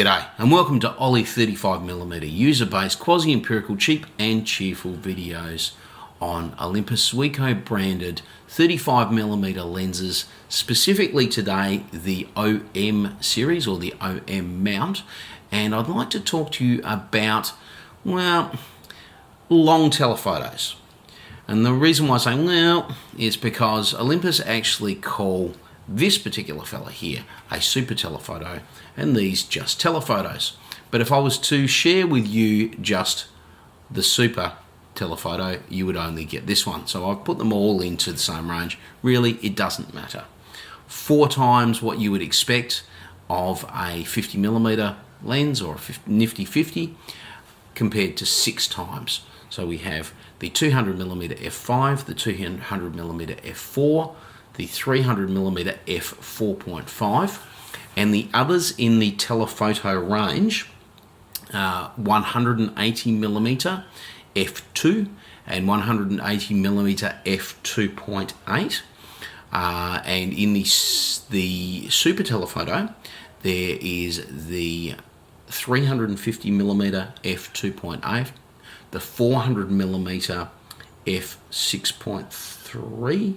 G'day and welcome to Oly35mm user-based, quasi-empirical, cheap and cheerful videos on Olympus Zuiko branded 35mm lenses, specifically today the OM series or the OM mount. And I'd like to talk to you about, well, long telephotos. And the reason why I say well is because Olympus actually call this particular fella here a super telephoto and these just telephotos. But if I was to share with you just the super telephoto, you would only get this one. So I've put them all into the same range. Really, it doesn't matter. 4 times what you would expect of a 50mm lens or a nifty 50 compared to 6 times. So we have the 200mm f5, the 200mm f4, the 300mm f4.5, and the others in the telephoto range, 180mm f2 and 180mm f2.8. And in the super telephoto, there is the 350mm f2.8, the 400mm f6.3,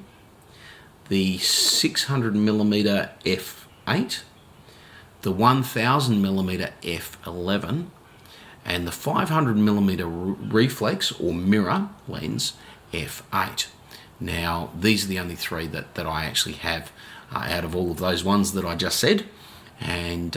the 600mm f8, the 1000mm f11, and the 500mm reflex or mirror lens f8. Now, these are the only 3 that I actually have out of all of those ones that I just said, and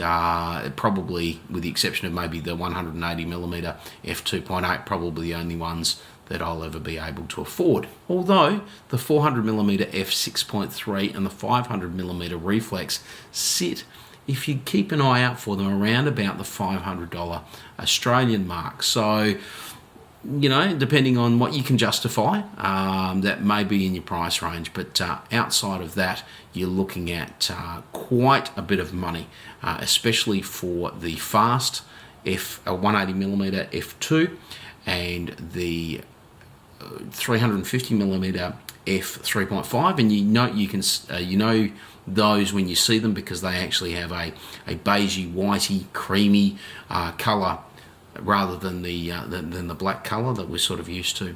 probably with the exception of maybe the 180mm f2.8, probably the only ones that I'll ever be able to afford. Although the 400mm f6.3 and the 500mm reflex sit, if you keep an eye out for them, around about the $500 Australian mark. So, you know, depending on what you can justify, that may be in your price range. But outside of that, you're looking at quite a bit of money, especially for the fast 180mm f2 and the 350mm f3.5, and you know those when you see them because they actually have a beigey, whitey, creamy color rather than the black color that we're sort of used to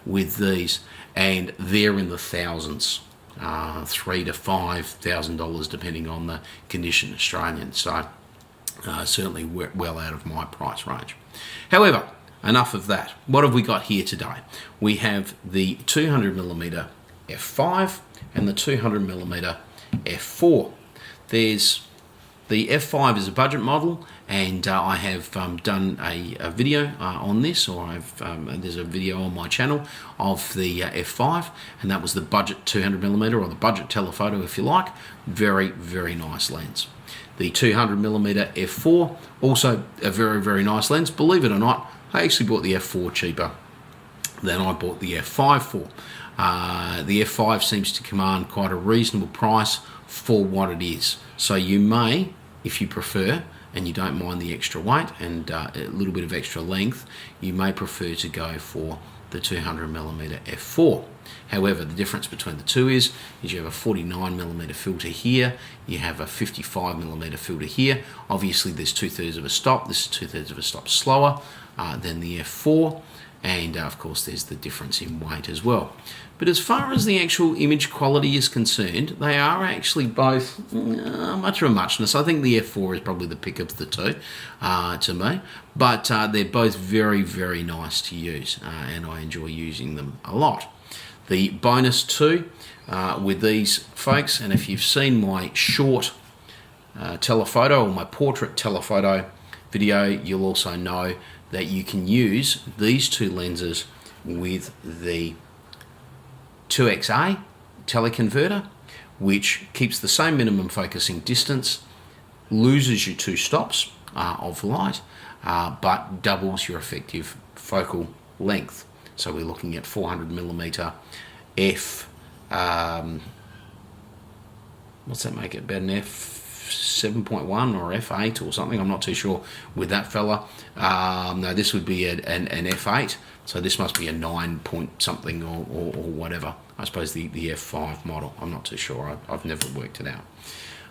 with these, and they're in the thousands, $3,000 to $5,000 depending on the condition Australian. So certainly well out of my price range. However, enough of that. What have we got here today? We have the 200mm f5 and the 200mm f4. There's the f5 is a budget model, and I have done a video on this, or there's a video on my channel of the f5, and that was the budget 200mm or the budget telephoto, if you like. Very, very nice lens. The 200mm f4, also a very, very nice lens. Believe it or not, I actually bought the f4 cheaper than I bought the f5 for. The f5 seems to command quite a reasonable price for what it is. So you may, if you prefer, and you don't mind the extra weight and a little bit of extra length, you may prefer to go for the 200mm f4. However, the difference between the two is you have a 49mm filter here, you have a 55mm filter here. Obviously there's 2/3 of a stop. This is 2/3 of a stop slower than the f4, and of course there's the difference in weight as well. But as far as the actual image quality is concerned, they are actually both much of a muchness. I think the f4 is probably the pick of the two to me, but they're both very, very nice to use, and I enjoy using them a lot. The bonus too with these folks, and if you've seen my short telephoto or my portrait telephoto video, you'll also know that you can use these 2 lenses with the 2XA teleconverter, which keeps the same minimum focusing distance, loses your 2 stops of light, but doubles your effective focal length. So we're looking at 400mm f, what's that make it, about an f7.1 or f8 or something, I'm not too sure with that fella. No, this would be an f8, so this must be a 9 point something or whatever. I suppose the f5 model, I'm not too sure, I've never worked it out.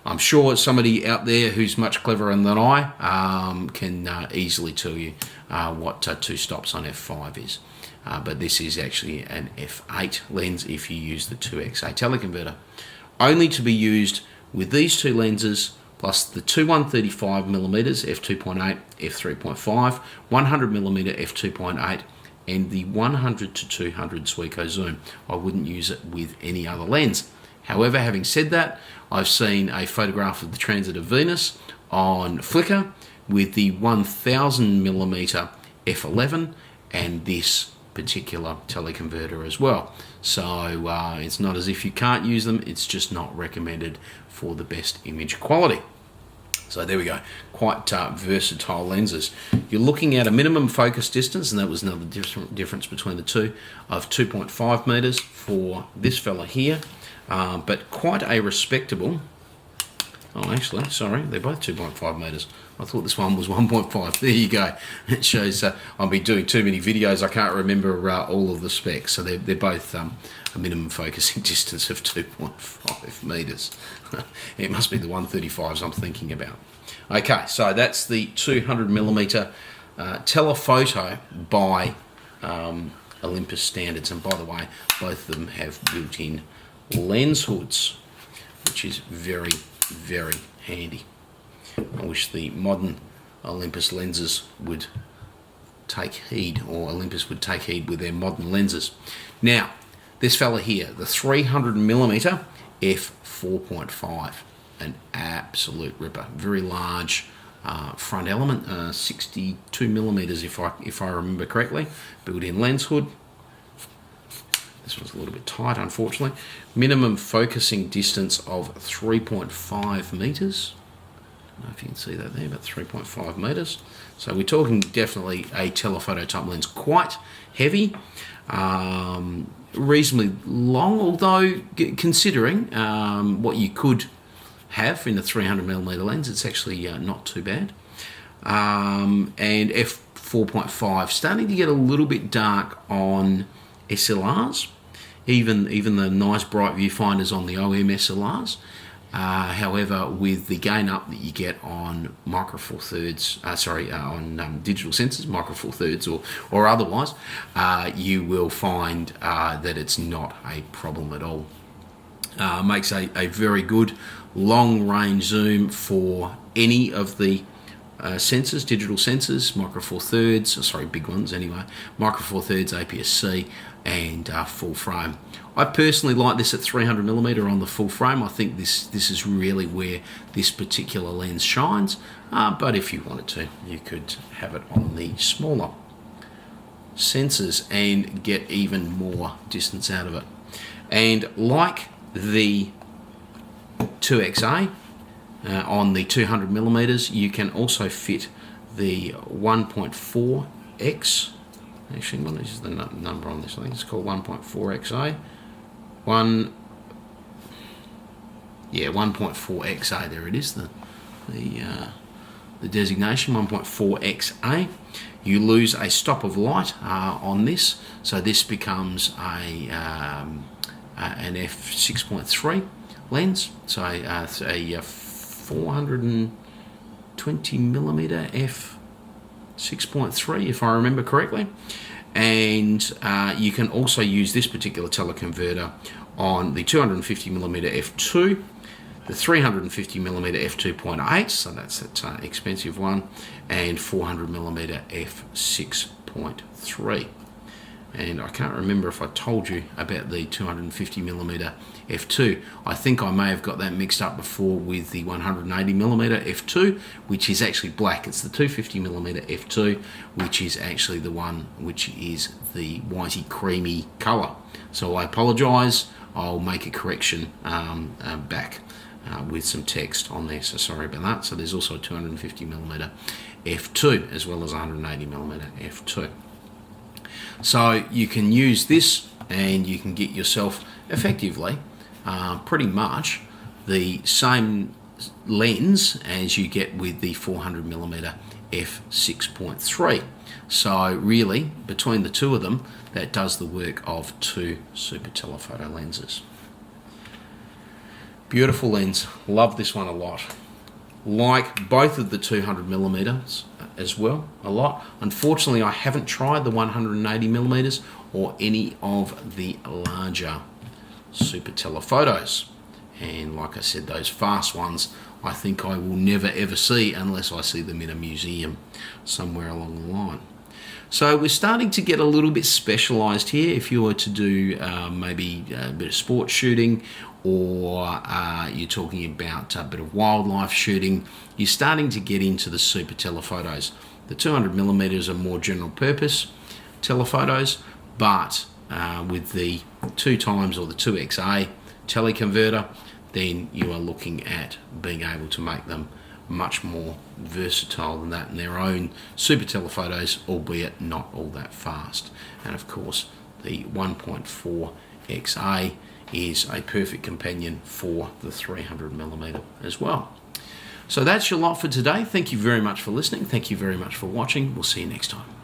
I'm sure somebody out there who's much cleverer than I can easily tell you what 2 stops on f5 is. But this is actually an f8 lens if you use the 2xa teleconverter. Only to be used with these 2 lenses plus the two 135mm f2.8, f3.5, 100mm f2.8, and the 100 to 200 Zuiko zoom. I wouldn't use it with any other lens. However, having said that, I've seen a photograph of the transit of Venus on Flickr with the 1000mm f11 and this particular teleconverter as well. So it's not as if you can't use them, it's just not recommended for the best image quality. So there we go, quite versatile lenses. You're looking at a minimum focus distance, and that was another difference between the two, of 2.5 meters for this fella here, but quite a respectable, oh actually, sorry, they're both 2.5 meters. I thought this one was 1.5. There you go. It shows I've been doing too many videos. I can't remember all of the specs. So they're both a minimum focusing distance of 2.5 meters. It must be the 135s I'm thinking about. Okay, so that's the 200mm telephoto by Olympus standards. And by the way, both of them have built-in lens hoods, which is very, very handy. I wish the modern Olympus lenses would take heed, or Olympus would take heed with their modern lenses. Now, this fella here, the 300mm f4.5, an absolute ripper. Very large front element, 62mm if I remember correctly. Built-in lens hood. This one's a little bit tight, unfortunately. Minimum focusing distance of 3.5 meters. I don't know if you can see that there, about 3.5 meters. So we're talking definitely a telephoto type lens, quite heavy, reasonably long, although considering what you could have in a 300mm lens, it's actually not too bad. And f4.5, starting to get a little bit dark on SLRs, even the nice bright viewfinders on the OM SLRs. However, with the gain up that you get on micro four thirds, on digital sensors, micro four thirds or otherwise, you will find that it's not a problem at all. Makes a very good long range zoom for any of the sensors, digital sensors, micro four thirds, big ones anyway, micro four thirds, APS-C, and full frame. I personally like this at 300mm on the full frame. I think this is really where this particular lens shines, but if you wanted to, you could have it on the smaller sensors and get even more distance out of it. And like the 2xa on the 200mm, you can also fit the 1.4x. Actually, what is the number on this? I think it's called 1.4xa. 1.4xa. There it is. The designation 1.4xa. You lose a stop of light on this, so this becomes an f6.3 lens. So a 420mm f6.3, if I remember correctly. And you can also use this particular teleconverter on the 250mm f2, the 350mm f2.8, so that's that expensive one, and 400mm f6.3. And I can't remember if I told you about the 250mm f2. I think I may have got that mixed up before with the 180mm f2, which is actually black. It's the 250mm f2, which is actually the one which is the whitey creamy colour. So I apologise. I'll make a correction back with some text on there, so sorry about that. So there's also a 250mm f2 as well as 180mm f2. So you can use this and you can get yourself effectively pretty much the same lens as you get with the 400mm f6.3. So really, between the two of them, that does the work of two super telephoto lenses. Beautiful lens. Love this one a lot. Like both of the 200mm as well, a lot. Unfortunately, I haven't tried the 180mm or any of the larger super telephotos. And like I said, those fast ones, I think I will never ever see unless I see them in a museum somewhere along the line. So we're starting to get a little bit specialized here. If you were to do maybe a bit of sports shooting, or you're talking about a bit of wildlife shooting, you're starting to get into the super telephotos. The 200mm are more general purpose telephotos, but with the 2x or the 2XA teleconverter, then you are looking at being able to make them much more versatile than that in their own super telephotos, albeit not all that fast. And of course, the 1.4 XA is a perfect companion for the 300mm as well. So that's your lot for today. Thank you very much for listening. Thank you very much for watching. We'll see you next time.